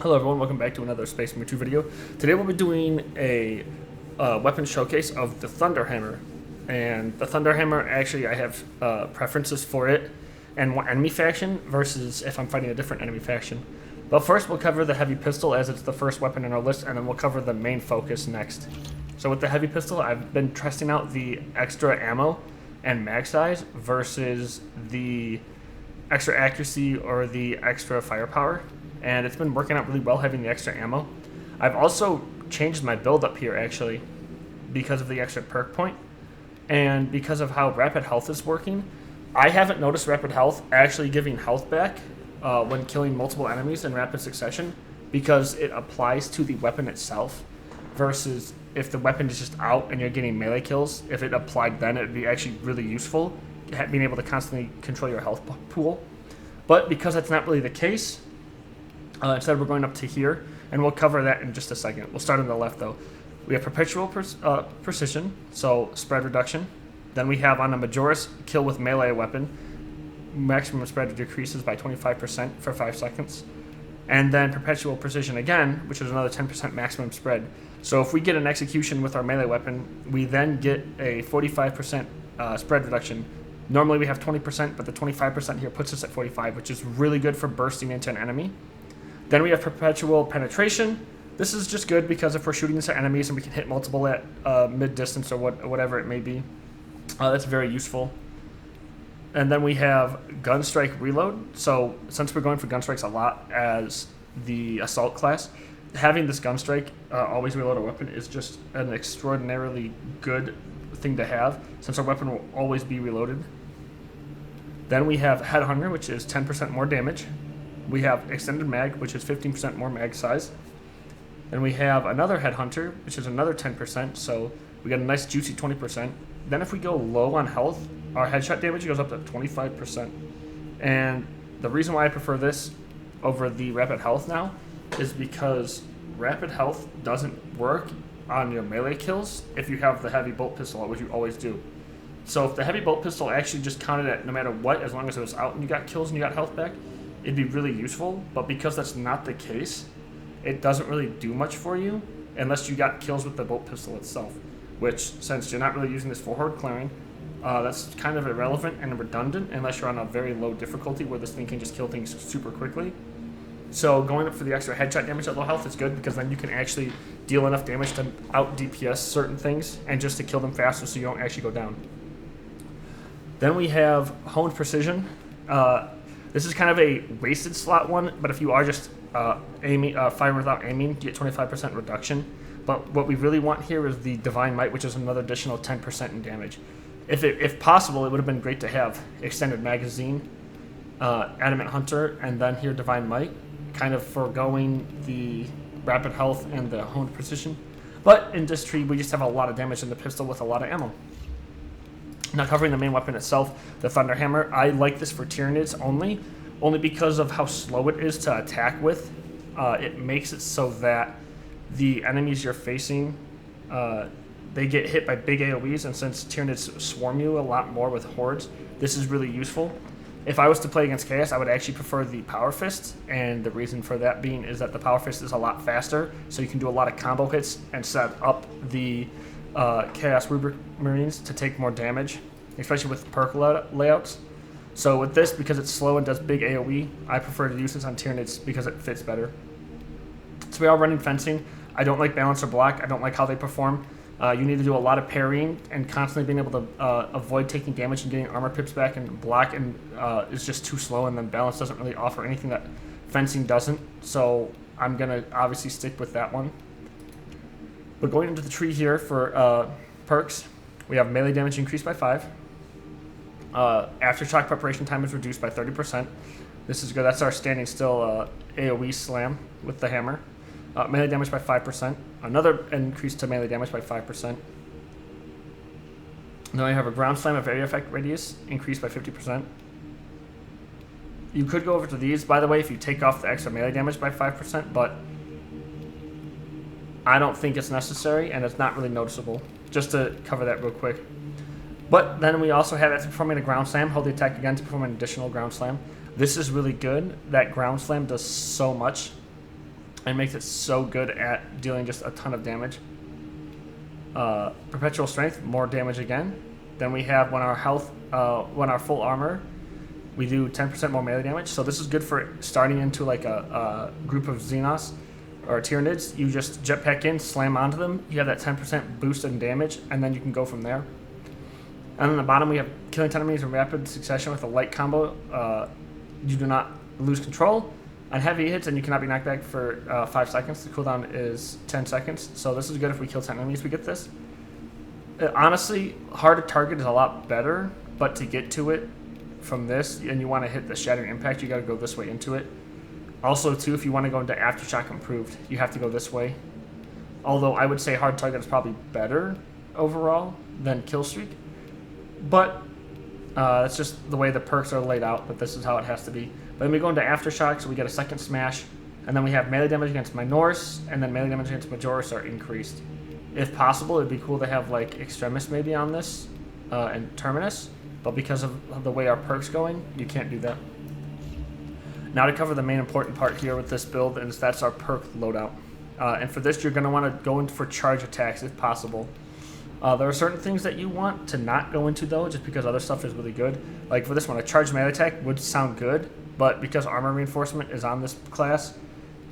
Hello everyone, welcome back to another Space Marine 2 video. Today we'll be doing a weapon showcase of the Thunderhammer. And the Thunderhammer, actually I have preferences for it and one enemy faction versus if I'm fighting a different enemy faction. But first we'll cover the heavy pistol as it's the first weapon in our list, and then we'll cover the main focus next. So with the heavy pistol, I've been testing out the extra ammo and mag size versus the extra accuracy or the extra firepower. And it's been working out really well having the extra ammo. I've also changed my build up here actually because of the extra perk point and because of how rapid health is working. I haven't noticed rapid health actually giving health back when killing multiple enemies in rapid succession because it applies to the weapon itself versus if the weapon is just out and you're getting melee kills. If it applied then, it would be actually really useful being able to constantly control your health pool. But because that's not really the case, instead we're going up to here, and we'll cover that in just a second. We'll start on the left though. We have perpetual precision, so spread reduction. Then we have on a Majoris kill with melee weapon, maximum spread decreases by 25% for 5 seconds. And then perpetual precision again, which is another 10% maximum spread. So if we get an execution with our melee weapon, we then get a 45% spread reduction. Normally we have 20%, but the 25% here puts us at 45, which is really good for bursting into an enemy. Then we have perpetual penetration. This is just good because if we're shooting into enemies and we can hit multiple at mid-distance or whatever it may be, that's very useful. And then we have Gunstrike Reload. So since we're going for Gunstrikes a lot as the Assault class, having this Gunstrike always reload a weapon is just an extraordinarily good thing to have since our weapon will always be reloaded. Then we have Headhunter, which is 10% more damage. We have Extended Mag, which is 15% more mag size. Then we have another Headhunter, which is another 10%, so we got a nice juicy 20%. Then if we go low on health, our headshot damage goes up to 25%. And the reason why I prefer this over the rapid health now is because rapid health doesn't work on your melee kills if you have the heavy bolt pistol, which you always do. So if the heavy bolt pistol actually just counted at no matter what, as long as it was out and you got kills and you got health back, it'd be really useful. But because that's not the case, it doesn't really do much for you unless you got kills with the bolt pistol itself, which since you're not really using this for horde clearing, that's kind of irrelevant and redundant unless you're on a very low difficulty where this thing can just kill things super quickly. So going up for the extra headshot damage at low health is good because then you can actually deal enough damage to out DPS certain things and just to kill them faster so you don't actually go down. Then we have Honed Precision. This is kind of a wasted slot one, but if you are just firing without aiming, you get 25% reduction. But what we really want here is the Divine Might, which is another additional 10% in damage. If possible, it would have been great to have Extended Magazine, Adamant Hunter, and then here Divine Might, kind of foregoing the Rapid Health and the Honed Precision. But in this tree, we just have a lot of damage in the pistol with a lot of ammo. Now covering the main weapon itself, the Thunderhammer, I like this for Tyranids only because of how slow it is to attack with. It makes it so that the enemies you're facing, they get hit by big AoEs, and since Tyranids swarm you a lot more with hordes, this is really useful. If I was to play against Chaos, I would actually prefer the Power Fist, and the reason for that being is that the Power Fist is a lot faster, so you can do a lot of combo hits and set up the Chaos Rubric Marines to take more damage, especially with perk layouts. So with this, because it's slow and does big AoE, I prefer to use this on Tyranids because it fits better. So we are running fencing. I don't like balance or block. I don't like how they perform. You need to do a lot of parrying and constantly being able to avoid taking damage and getting armor pips back, and block and is just too slow, and then balance doesn't really offer anything that fencing doesn't. So I'm going to obviously stick with that one. But going into the tree here for perks, we have melee damage increased by 5. Aftershock preparation time is reduced by 30%. This is good. That's our standing still AoE slam with the hammer. Melee damage by 5%. Another increase to melee damage by 5%. Then we have a ground slam of area effect radius increased by 50%. You could go over to these, by the way, if you take off the extra melee damage by 5%, but I don't think it's necessary, and it's not really noticeable. Just to cover that real quick. But then we also have, after performing a ground slam, hold the attack again to perform an additional ground slam. This is really good. That ground slam does so much. and makes it so good at dealing just a ton of damage. Perpetual strength, more damage again. Then we have when our full armor, we do 10% more melee damage. So this is good for starting into like a group of Xenos or Tyranids. You just jetpack in, slam onto them. You have that 10% boost in damage, and then you can go from there. And on the bottom, we have killing 10 enemies in rapid succession with a light combo. You do not lose control. On heavy hits, and you cannot be knocked back for 5 seconds. The cooldown is 10 seconds. So this is good if we kill 10 enemies, we get this. Honestly, hard to target is a lot better, but to get to it from this, and you want to hit the shattering impact, you got to go this way into it. Also, too, if you want to go into aftershock improved, you have to go this way. Although I would say hard target is probably better overall than kill streak, but it's just the way the perks are laid out. But this is how it has to be. But then we go into aftershock, so we get a second smash, and then we have melee damage against Minoris, and then melee damage against Majoris are increased. If possible, it'd be cool to have like Extremis maybe on this and Terminus, but because of the way our perks going, you can't do that. Now to cover the main important part here with this build, and that's our perk loadout. And for this, you're going to want to go in for charge attacks if possible. There are certain things that you want to not go into though, just because other stuff is really good. Like for this one, a charged melee attack would sound good, but because armor reinforcement is on this class,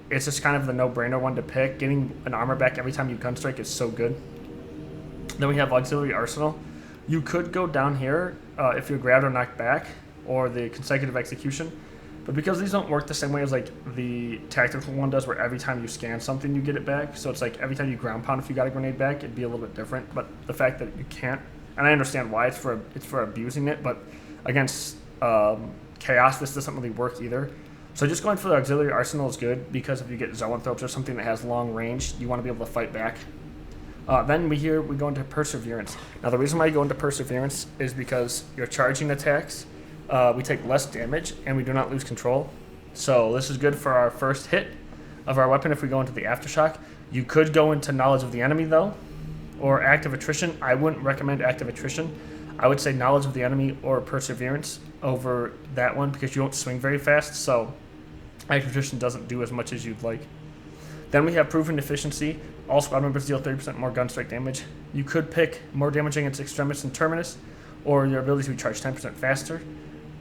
it's just kind of the no-brainer one to pick. Getting an armor back every time you gun strike is so good. Then we have auxiliary arsenal. You could go down here if you're grabbed or knocked back, or the consecutive execution. But because these don't work the same way as like the tactical one does, where every time you scan something you get it back. So it's like every time you ground pound, if you got a grenade back, it'd be a little bit different. But the fact that you can't, and I understand why, it's for abusing it, but against chaos, this doesn't really work either. So just going for the auxiliary arsenal is good, because if you get zoanthropes or something that has long range, you want to be able to fight back. Then we go into perseverance. Now the reason why you go into perseverance is because your charging attacks, we take less damage and we do not lose control. So this is good for our first hit of our weapon if we go into the aftershock. You could go into knowledge of the enemy though, or active attrition. I wouldn't recommend active attrition. I would say knowledge of the enemy or perseverance over that one, because you don't swing very fast, so active attrition doesn't do as much as you'd like. Then we have proven efficiency. All squad members deal 30% more gun strike damage. You could pick more damage against Extremis and Terminus, or your ability to be charged 10% faster.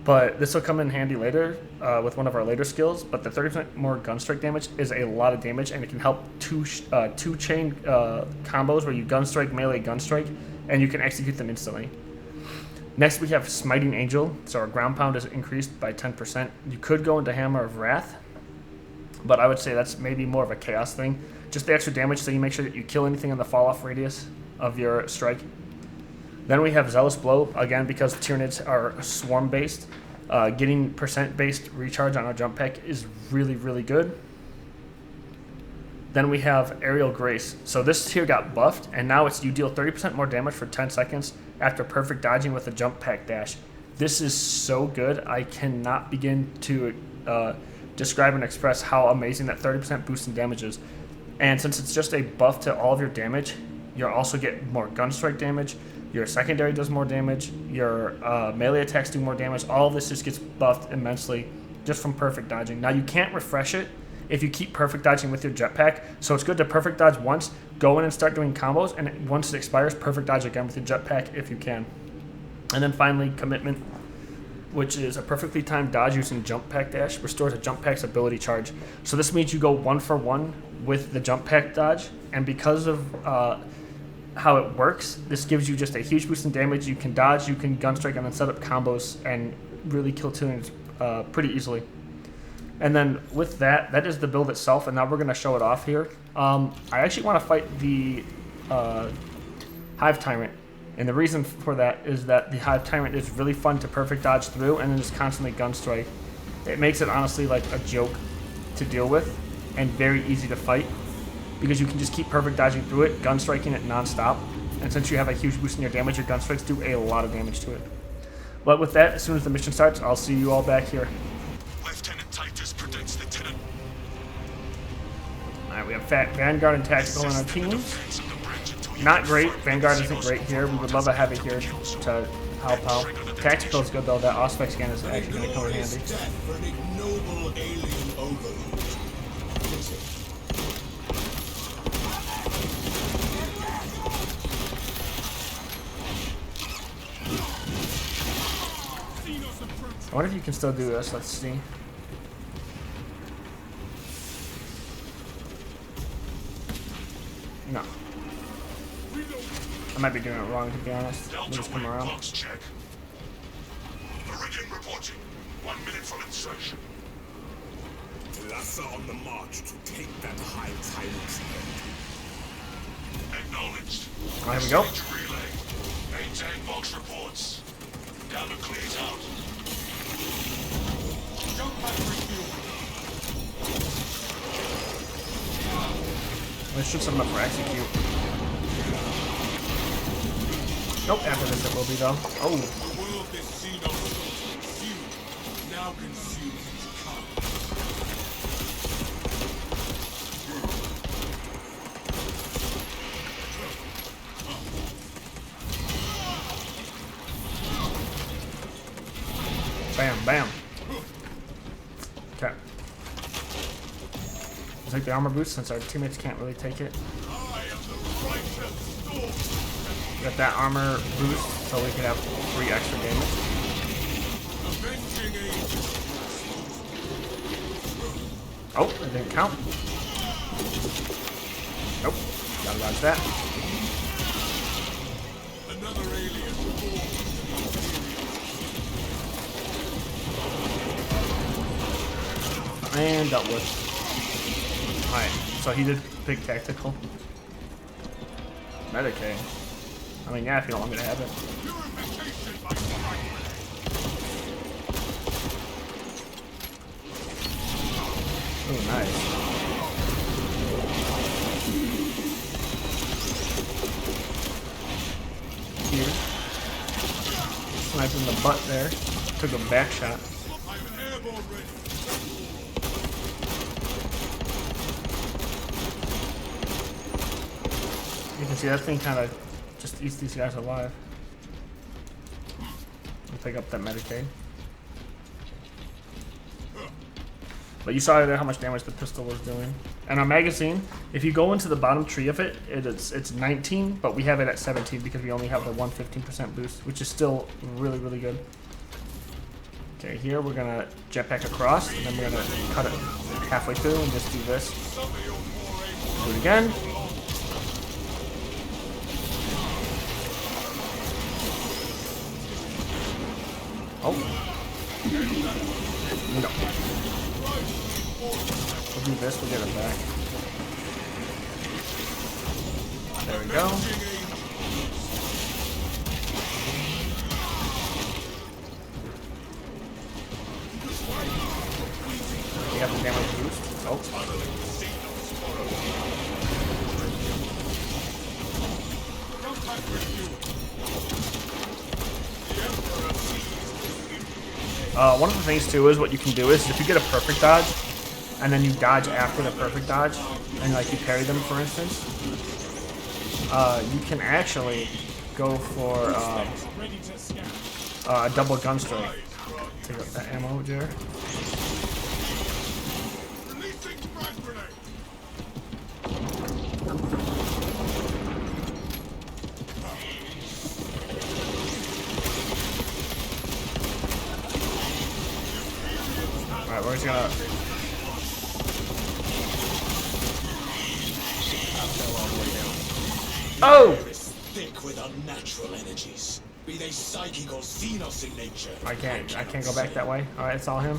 But this will come in handy later with one of our later skills. But the 30% more gun strike damage is a lot of damage, and it can help two chain combos where you gun strike, melee, gun strike, and you can execute them instantly. Next we have Smiting Angel, so our ground pound is increased by 10%. You could go into Hammer of Wrath, but I would say that's maybe more of a chaos thing. Just the extra damage, so you make sure that you kill anything in the fall-off radius of your strike. Then we have Zealous Blow, again because Tyranids are swarm-based. Getting percent-based recharge on our jump pack is really, really good. Then we have Aerial Grace. So this here got buffed, and now it's you deal 30% more damage for 10 seconds after perfect dodging with a jump pack dash. This is so good. I cannot begin to describe and express how amazing that 30% boost in damage is. And since it's just a buff to all of your damage, you also get more gun strike damage. Your secondary does more damage. Your melee attacks do more damage. All of this just gets buffed immensely just from perfect dodging. Now you can't refresh it if you keep perfect dodging with your jetpack. So it's good to perfect dodge once, go in and start doing combos, and once it expires, perfect dodge again with your jetpack if you can. And then finally, Commitment, which is a perfectly timed dodge using jump pack dash, restores a jump pack's ability charge. So this means you go 1-for-1 with the jump pack dodge, and because of how it works, this gives you just a huge boost in damage. You can dodge, you can gun strike, and then set up combos and really kill Tyranids pretty easily. And then with that, that is the build itself, and now we're going to show it off here. I actually want to fight the Hive Tyrant, and the reason for that is that the Hive Tyrant is really fun to perfect dodge through and then just constantly gun strike. It makes it honestly like a joke to deal with and very easy to fight, because you can just keep perfect dodging through it, gun striking it non-stop, and since you have a huge boost in your damage, your gun strikes do a lot of damage to it. But with that, as soon as the mission starts, I'll see you all back here. Alright, we have Vanguard and Tactical on our teams. Not great. Vanguard isn't great here. We would love to have it here to help out. Tactical is good though. That Auspex scan is actually going to come in handy. I wonder if you can still do this. Let's see. No. I might be doing it wrong, to be honest. Let me just come around. Check. Meridian reporting. 1 minute from insertion. Lassa on the march to take that high Tyrant's head. Acknowledged. Oh, here we go. Relay. Maintain box reports. Gather clears out. Jump back refuel. Let's shoot some up for execute. Nope, after this it will be though. Oh. The world this Xenos consumed now consumes its kind. Bam, bam. Okay. We'll take the armor boost since our teammates can't really take it. Got that armor boost so we can have 3 extra damage. Oh, it didn't count. Nope. Gotta dodge that. Another alien. And dealt with. Alright, so he did big tactical. Medicaid. I mean, yeah, if you don't want me to have it. Oh, nice. Here. Sniped in the butt there. Took a back shot. You can see that thing kind of just eats these guys alive. I'll pick up that Medicaid. But you saw there how much damage the pistol was doing. And our magazine, if you go into the bottom tree of it, it's 19, but we have it at 17 because we only have the 115% boost, which is still really, really good. Okay, here we're gonna jetpack across, and then we're gonna cut it halfway through and just do this. Do it again. Oh. No. We'll do this, we'll get it back. There we go. We have the damage boost. Oh. One of the things too is what you can do is if you get a perfect dodge and then you dodge after the perfect dodge and like you parry them, for instance, you can actually go for a double gun strike. Take up that ammo, Jer. Alright, we're just gonna... Oh! Thick with unnatural energies, be they psychic or xenos in nature. I can't go back that way. Alright, it's all him.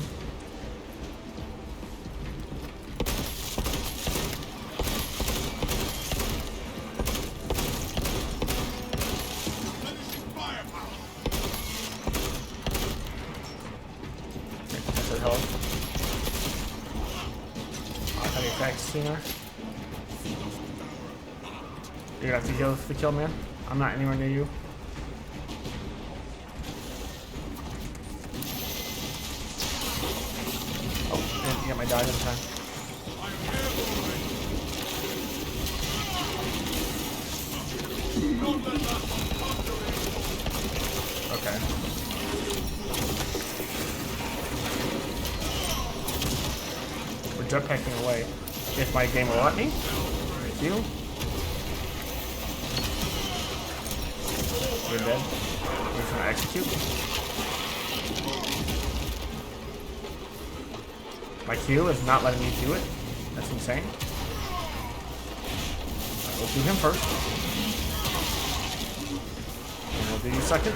Sooner. You're gonna have to heal the kill, man. I'm not anywhere near you. Oh, man, you got my dive in time. Okay. We're jetpacking away. If my game will let me. Thank you. You're dead. We're just gonna execute. My Q is not letting me do it. That's insane. Alright, we'll do him first. And we'll do you second.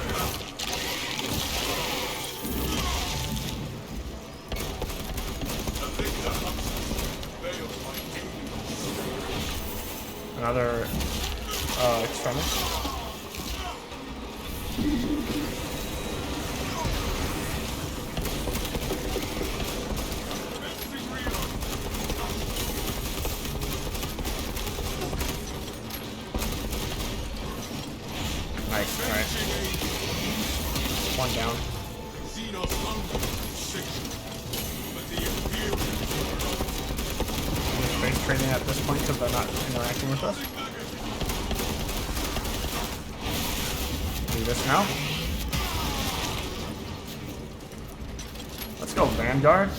Another extremist. Nice, alright. One down. Space trading at this point because they're not interacting with us. Do this now. Let's go, Vanguard.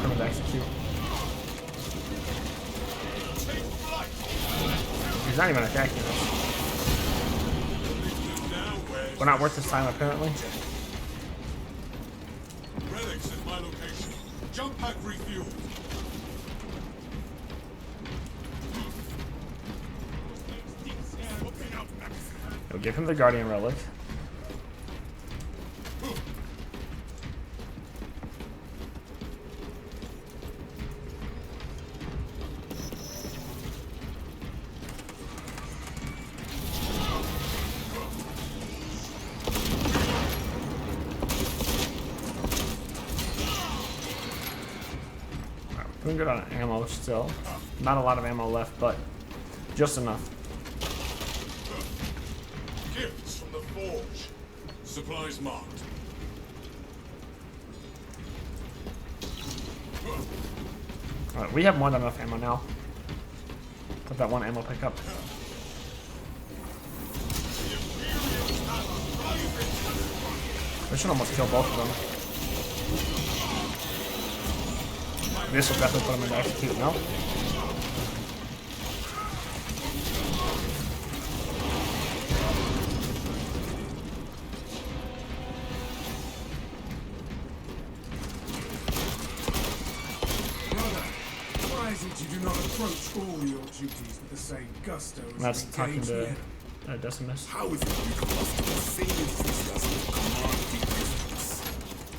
Coming to execute. He's not even attacking us. We're not worth his time, apparently. Relics at my location. Jump pack refuel. We'll give him the Guardian Relic. Doing good on ammo still. Not a lot of ammo left, but just enough. Gifts from the forge. Supplies marked. Alright, we have more than enough ammo now. Put that one ammo pickup. We should almost kill both of them. This will definitely put him into execute, no? Brother, why is it you do not approach all your duties with the same gusto as That's you talking engage the to enemy? Decimus. How is it we can muster the same enthusiasm to command the business?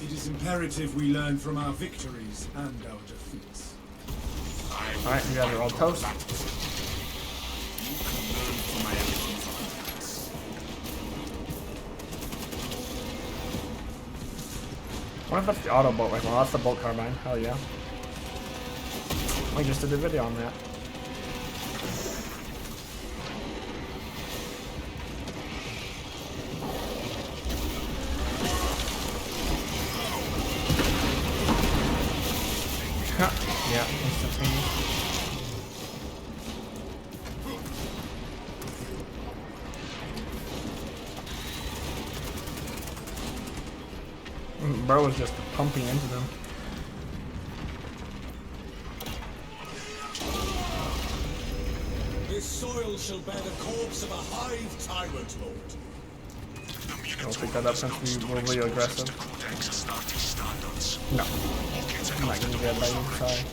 It is imperative we learn from our victories and our defeats. Alright, you guys are all toast. You can learn from my actions of the past. What if that's the auto bolt rifle? Oh, that's the bolt carbine. Hell yeah. We just did a video on that. Yeah, instantaneous. Bro was just pumping into them. This soil shall bear the corpse of a Hive Tyrant Lord. I'll pick that up since we were really aggressive. No. I'm not gonna get by you, sorry.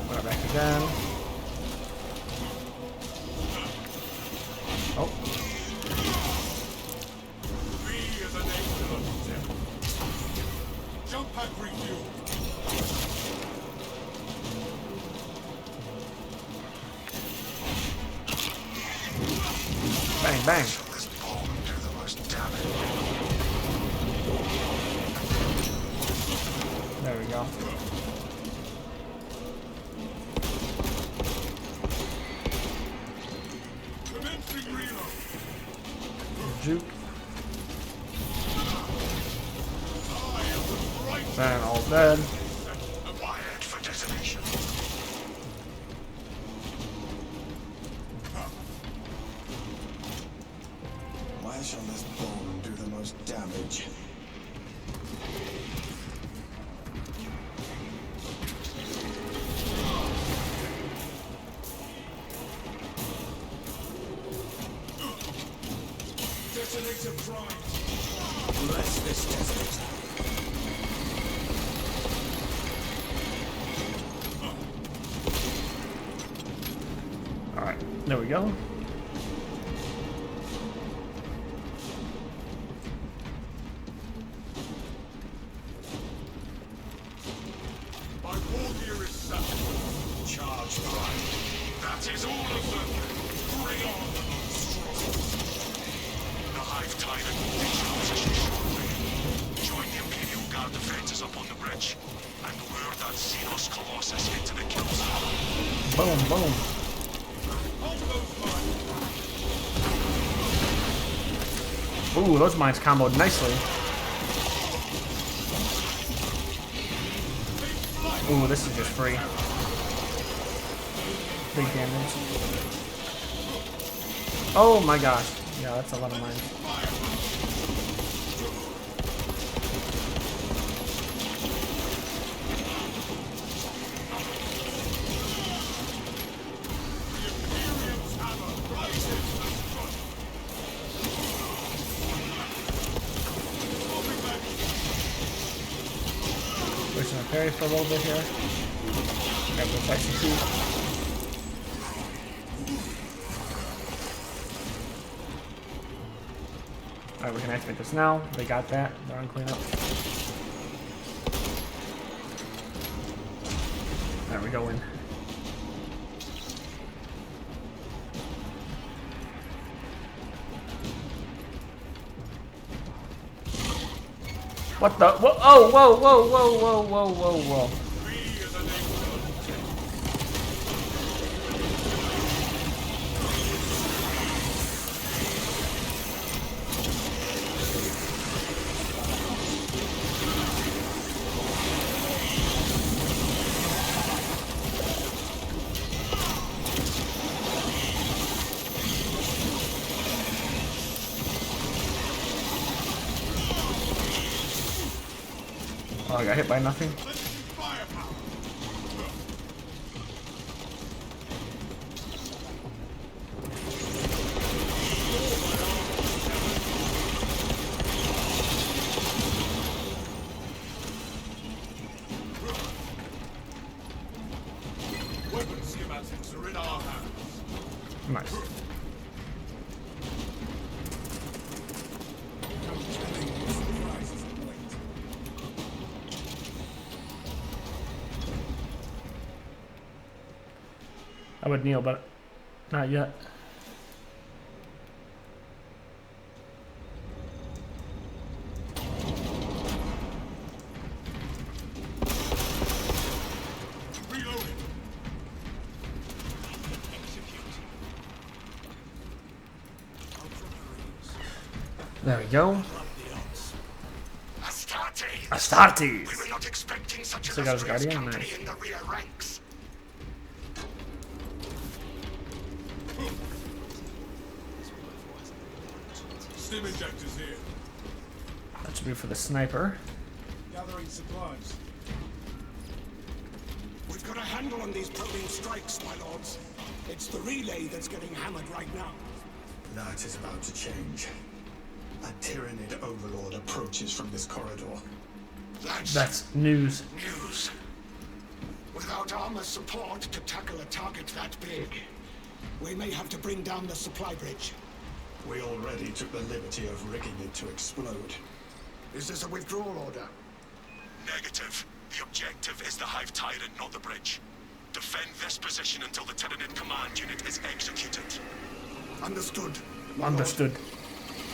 Put it back again. Oh. We as a nation of jump pack refuel. Bang, bang. There we go. Commencing reload. Juke. Bang, all dead. Wired for detonation. Why shall this bomb do the most damage? Detonator prime. Bless this desert. Alright, there we go. My war gear is set. Charge prime. That is all of them. Bring on the monstrosities. The Hive Tyrant will reach your position shortly. Join the Imperial Guard defenses up on the bridge and lure that Xenos Colossus into the kill zone. Boom, boom. Ooh, those mines comboed nicely. Ooh, this is just free. Big damage. Oh my gosh. Yeah, that's a lot of mines. Pushing a parry for a little bit here. Grab the execute. Alright, we can activate this now. They got that. They're on cleanup. There we go in. What the? Whoa! Oh! Whoa! Whoa! Whoa! Whoa! Whoa! Whoa! Whoa! Oh, I got hit by nothing. Weapon schematics are in our hands. Nice. I would kneel, but not yet. Reloading. There we go. Astartes! Astartes! We were not expecting such So an got his illustrious guardian? company Nice. in the rear ranks. Stim injectors here. That should be for the sniper. Gathering supplies. We've got a handle on these probing strikes, my lords. It's the relay that's getting hammered right now. That is about to change. A Tyranid overlord approaches from this corridor. That's news. News. Without armor support to tackle a target that big, We may have to bring down the supply bridge. We already took the liberty of rigging it to explode. Is this a withdrawal order? negative. The objective is the Hive Tyrant, not the bridge. Defend this position until the Tyranid command unit is executed. Understood. my Understood. lord.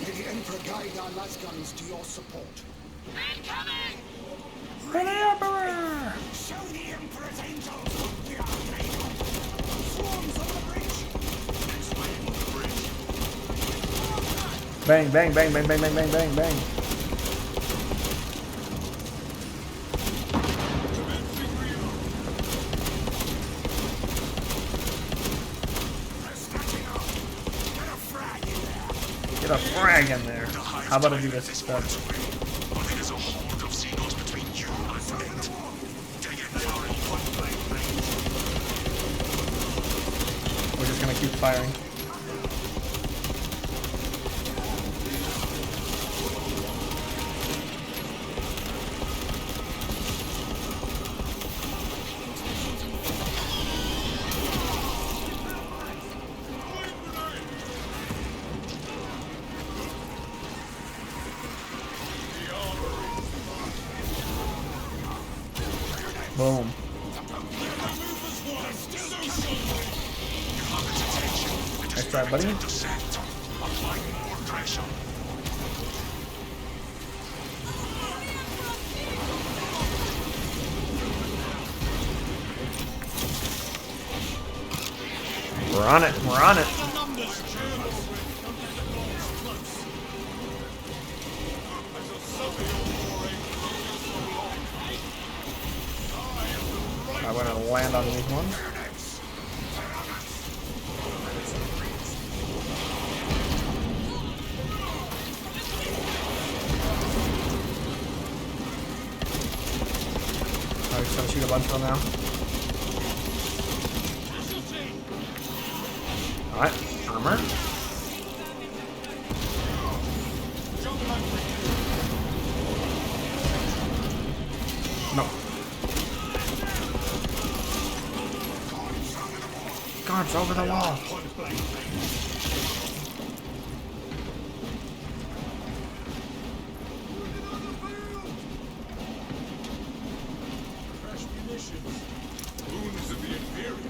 May the Emperor guide our lasguns to your support. Incoming! For the Emperor! Show the Emperor's angels what we are made of. Swarms on the bridge. Next wave on the bridge. Bang, bang, bang, bang, bang, bang, bang, bang, bang. Get a frag in there. How about I do this instead? But it is a horde of Xenos between you and it. Dig in there and point blank range. We're just gonna keep firing. Boom. Nice try, buddy. We're on it. We're on it. I'm gonna land on these ones. Alright, so shoot a bunch of them now. Alright, armor. No. Guards over the wall. Fresh munitions. Wounds of the Imperium.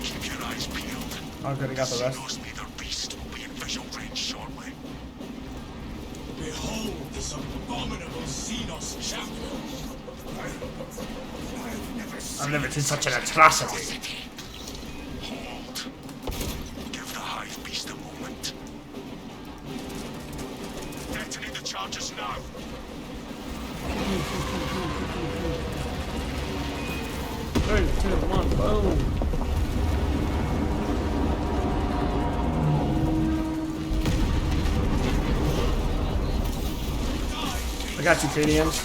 Keep your eyes peeled. Oh, good, I got the rest. Neither beast will be in visual range shortly. Behold this abominable Xenos champion. I've never seen such an atrocity. Hold. Give the Hive beast a moment. Detonate the charges now. 3, 2, 1, boom. I got you, Canadians.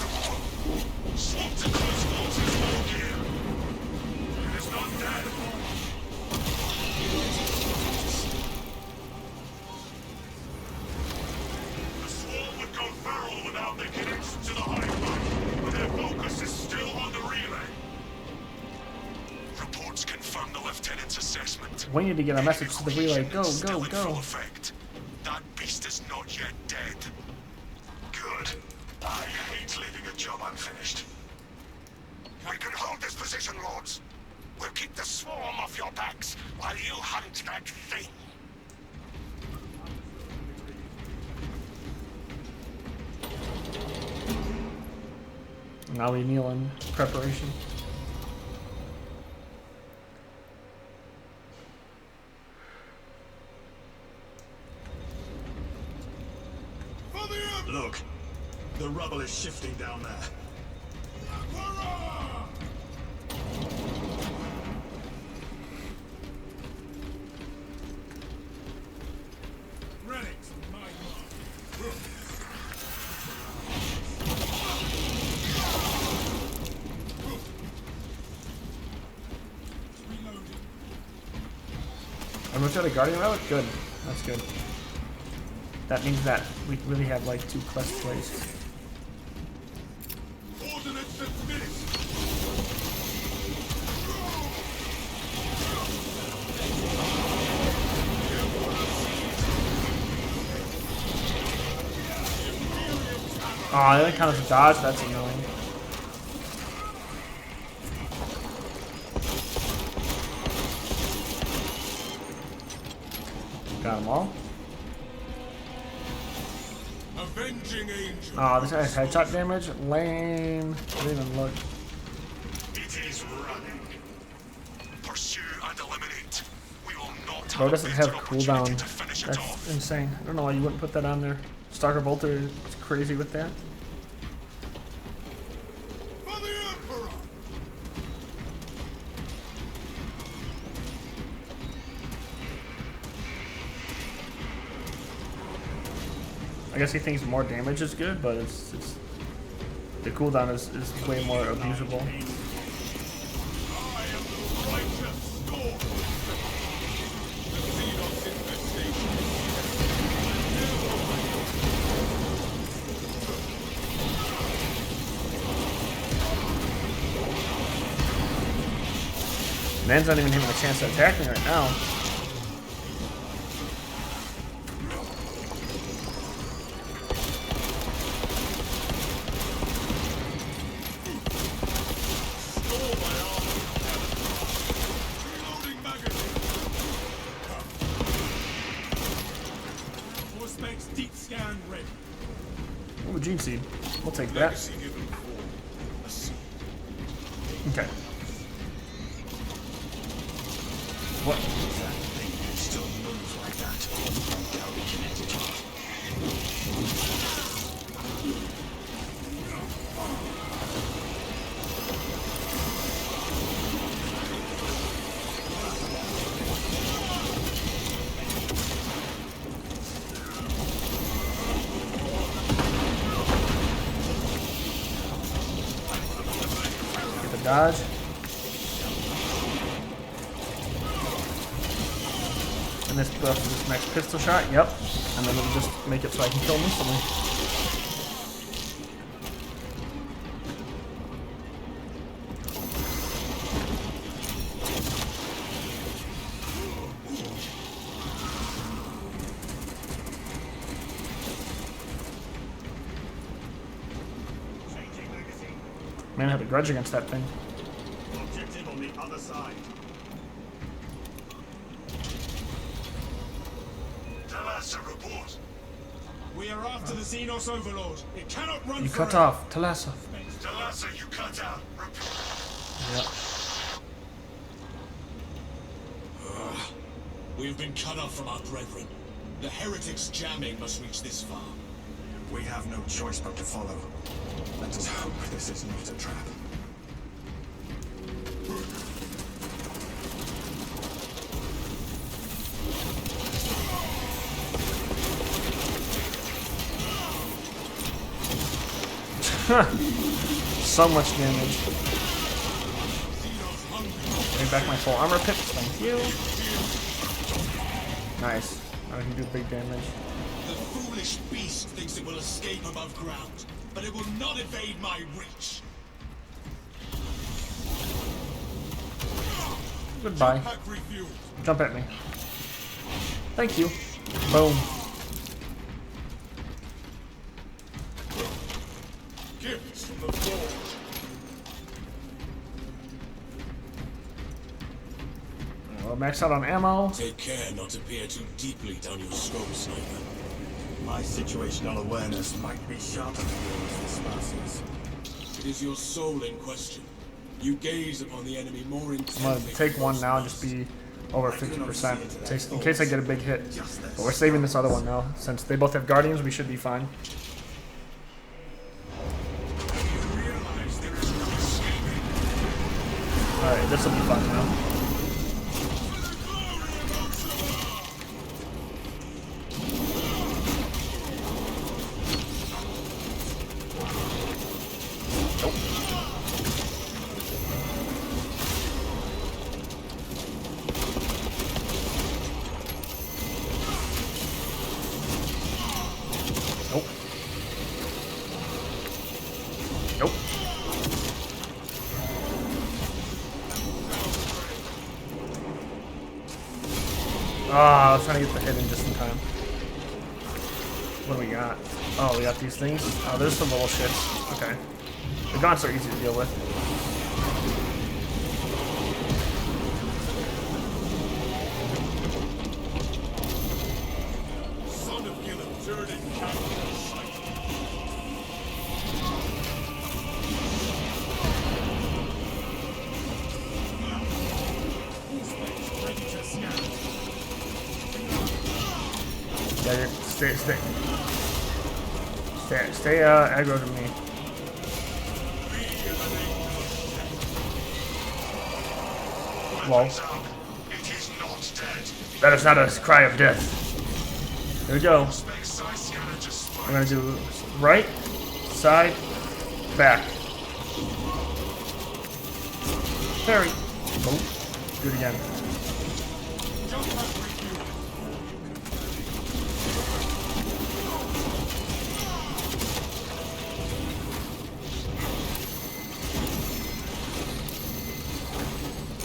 Swap to close quarters mode here. It is not dead. The swarm would go feral without the connection to the Hive mind, but their focus is still on the relay. Reports confirm the lieutenant's assessment. We need to get a message to the relay. Go, go, Still in full go. effect. That beast is not yet dead. Good. I hate leaving a job unfinished. We can hold this position, Lords. We'll keep the swarm off your backs while you hunt that thing. Now we kneel in preparation. Look, the rubble is shifting down there. Relics of my mark. Reloading. Everyone's got a guardian relic? Good. That's good. That means that we really have like 2 quest plays. Ordnance admitted. Oh, that kind of dodge. That's annoying. Got them all. Avenging angel. Oh, this guy has headshot damage. Lame. Didn't even look. It is running. Pursue and eliminate. We will not Bro have doesn't a have better opportunity cooldown. to finish it That's off. insane. I don't know why you wouldn't put that on there. Stalker Bolter is crazy with that. For the Emperor. I guess he thinks more damage is good, but it's the cooldown is way more abusable. I am the righteous storm. The Xenos infestation. Man's not even having a chance to attack me right now. Ooh, gene seed. We'll take that. Legacy given form. A seed. Okay. What? That thing can still move like that. Get the dodge. And this buff is this next pistol shot. Yep. And then it'll just make it so I can kill him instantly. Man, I have a grudge against that thing. Objective on the other side. Talassa, report. We are after the Xenos Overlord. It cannot run You forever. cut off. Talassa. Talassa, you cut out. Report. Yep. We have been cut off from our brethren. The heretics' jamming must reach this far. We have no choice but to follow. Let us hope this is not a trap. So much damage. Bring back my full armor pips, thank you. Nice. Now I can do big damage. The foolish beast thinks it will escape above ground, but it will not evade my reach. Goodbye. Pack refueled. Jump at me. Thank you. Boom. Gifts from the forge. Well, max out on ammo. Take care not to peer too deeply down your scope, sniper. My situational awareness might be sharper than yours, Vespasius. It is your soul in question. You gaze upon the enemy more I'm intently. gonna take one now and just be over 50%, in case I get a big hit. But we're saving this other one now. Since they both have guardians, we should be fine. Alright, this will be fun now. Nope. Nope. Ah, I was trying to get the hit in just in time. What do we got? Oh, we got these things. Oh, there's some little shits. Okay. The gaunts are easy to deal with. Son of Gillen, turret and cannon in sight. Yeah, stay aggro to me. Well, It is not dead. that is not a cry of death. Here we go. Space side scanner just spotted. I'm gonna do right, side, back. Parry. Oh, do it again.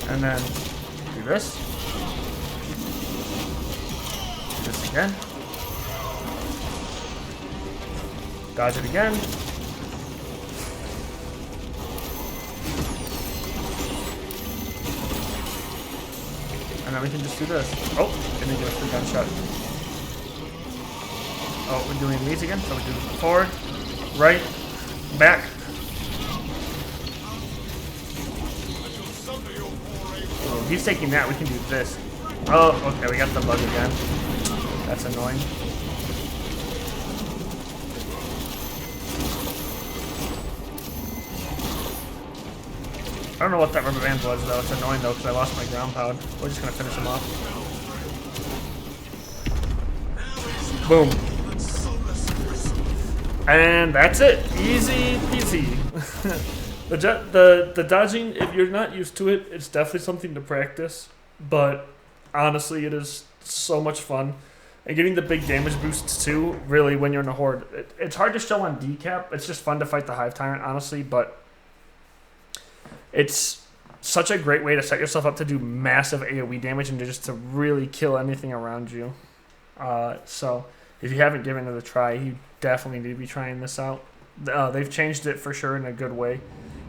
And then do this. Do this again. Dodge it again. And then we can just do this. Oh, and then give us the gunshot. Oh, we're doing these again. So we do forward, right, back. Oh, he's taking that. We can do this. Oh, okay, we got the bug again. That's annoying. I don't know what that rubber band was, though. It's annoying, though, because I lost my ground pound. We're just going to finish him off. Boom. And that's it. Easy peasy. The dodging, if you're not used to it, it's definitely something to practice. But honestly, it is so much fun. And getting the big damage boosts, too, really, when you're in a horde. It's hard to show on decap. It's just fun to fight the Hive Tyrant, honestly, but it's such a great way to set yourself up to do massive AoE damage and just to really kill anything around you. So if you haven't given it a try, you definitely need to be trying this out. They've changed it for sure in a good way,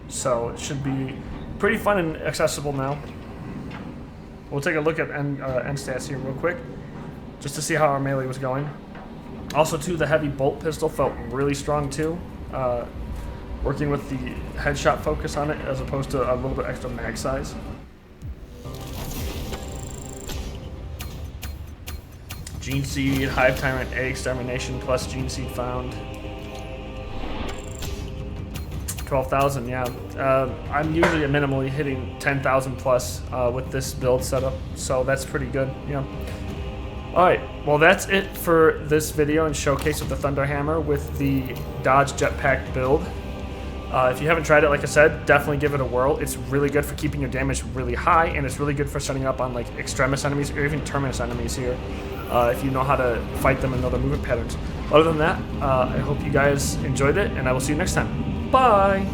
so it should be pretty fun and accessible now. We'll take a look at end stats here real quick, just to see how our melee was going. Also, too, the heavy bolt pistol felt really strong too. Working with the headshot focus on it as opposed to a little bit extra mag size. Gene Seed, Hive Tyrant, A Extermination plus Gene Seed found. 12,000, yeah. I'm usually minimally hitting 10,000 plus with this build setup, so that's pretty good, yeah. Alright, well that's it for this video and showcase of the Thunderhammer with the Dodge Jetpack build. If you haven't tried it, like I said, definitely give it a whirl. It's really good for keeping your damage really high, and it's really good for setting up on like extremis enemies or even terminus enemies here, if you know how to fight them in other movement patterns. Other than that, I hope you guys enjoyed it, and I will see you next time. Bye!